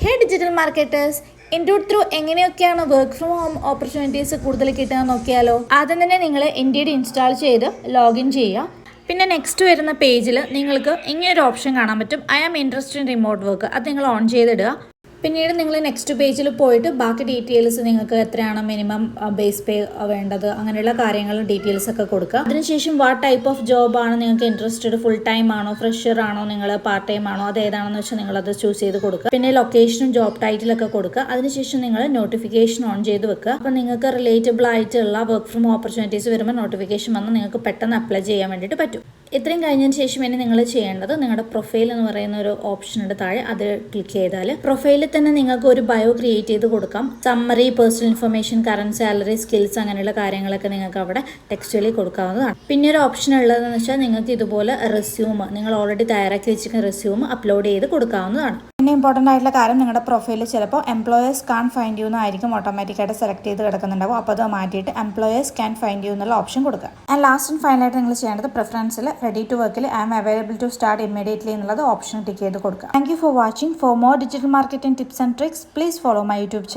ഹേ digital marketers, ഇൻഡ്യൂട്ട് through എങ്ങനെയൊക്കെയാണ് work from home opportunities കൂടുതൽ കിട്ടുക നോക്കിയാലോ. ആദ്യം തന്നെ നിങ്ങൾ ഇൻഡീഡ് ഇൻസ്റ്റാൾ ചെയ്ത് ലോഗിൻ ചെയ്യുക. പിന്നെ നെക്സ്റ്റ് വരുന്ന പേജിൽ നിങ്ങൾക്ക് ഇങ്ങനൊരു ഓപ്ഷൻ കാണാൻ പറ്റും, I am interested in remote work. അത് നിങ്ങൾ ഓൺ ചെയ്തിടുക. പിന്നീട് നിങ്ങൾ നെക്സ്റ്റ് പേജിൽ പോയിട്ട് ബാക്കി ഡീറ്റെയിൽസ് നിങ്ങൾക്ക് എത്രയാണ് മിനിമം ബേസ് പേ വേണ്ടത്, അങ്ങനെയുള്ള കാര്യങ്ങളും ഡീറ്റെയിൽസ് ഒക്കെ കൊടുക്കുക. അതിനുശേഷം വാട്ട് ടൈപ്പ് ഓഫ് ജോബ് ആണ് നിങ്ങൾക്ക് ഇൻട്രസ്റ്റഡ്, ഫുൾ ടൈം ആണോ, ഫ്രഷർ ആണോ, നിങ്ങൾ പാർട്ട് ടൈം ആണോ, അത് ഏതാണെന്ന് വെച്ചാൽ നിങ്ങളത് ചൂസ് ചെയ്ത് കൊടുക്കുക. പിന്നെ ലൊക്കേഷനും ജോബ് ടൈറ്റിലൊക്കെ കൊടുക്കുക. അതിനുശേഷം നിങ്ങൾ നോട്ടിഫിക്കേഷൻ ഓൺ ചെയ്ത് വെക്കുക. അപ്പോൾ നിങ്ങൾക്ക് റിലേറ്റബിൾ ആയിട്ടുള്ള വർക്ക് ഫ്രം ഓപ്പർച്യൂണിറ്റീസ് വരുമ്പോൾ നോട്ടിഫിക്കേഷൻ വന്ന് നിങ്ങൾക്ക് പെട്ടെന്ന് അപ്ലൈ ചെയ്യാൻ വേണ്ടിയിട്ട് പറ്റും. ഇത്രയും കഴിഞ്ഞതിന് ശേഷം ഇനി നിങ്ങൾ ചെയ്യേണ്ടത് നിങ്ങളുടെ പ്രൊഫൈൽ എന്ന് പറയുന്ന ഒരു ഓപ്ഷൻ ഉണ്ട് താഴെ, അത് ക്ലിക്ക് ചെയ്താൽ പ്രൊഫൈലിൽ തന്നെ നിങ്ങൾക്ക് ഒരു ബയോ ക്രിയേറ്റ് ചെയ്ത് കൊടുക്കാം. Summary, personal information, current salary, skills, അങ്ങനെയുള്ള കാര്യങ്ങളൊക്കെ നിങ്ങൾക്ക് അവിടെ ടെക്സ്റ്റുവലി കൊടുക്കാവുന്നതാണ്. പിന്നെ ഒരു ഓപ്ഷൻ ഉള്ളതെന്ന് വെച്ചാൽ നിങ്ങൾക്ക് ഇതുപോലെ റെസ്യൂം, നിങ്ങൾ ഓൾറെഡി തയ്യാറാക്കി വെച്ചിരിക്കുന്ന റെസ്യൂം അപ്ലോഡ് ചെയ്ത് കൊടുക്കാവുന്നതാണ്. പിന്നെ ഇമ്പോർട്ടൻ്റ് ആയിട്ടുള്ള കാര്യം, നിങ്ങളുടെ പ്രൊഫൈലിൽ ചിലപ്പോൾ എംപ്ലോയേഴ്സ് കാൺ ഫൈൻഡ് യു എന്നായിരിക്കും ഓട്ടോമാറ്റിക്കായിട്ട് സെലക്ട് ചെയ്ത് കിടക്കുന്നുണ്ടാവും. അപ്പോൾ അത് മാറ്റിയിട്ട് എംപ്ലോയേഴ്സ് ക്യാൻ ഫൈൻഡ് യു എന്നുള്ള ഓപ്ഷൻ കൊടുക്കുക. ആൻഡ് ലാസ്റ്റ് ആൻഡ് ഫൈനലായിട്ട് നിങ്ങൾ ചെയ്യേണ്ടത് പ്രിഫറൻസിൽ റെഡി ടു വർക്കിൽ I am available to start immediately എന്നുള്ളത് ഓപ്ഷൻ ടിക്ക് ചെയ്ത് കൊടുക്കുക. Thank you for watching. For more digital marketing tips and tricks, please follow my YouTube channel.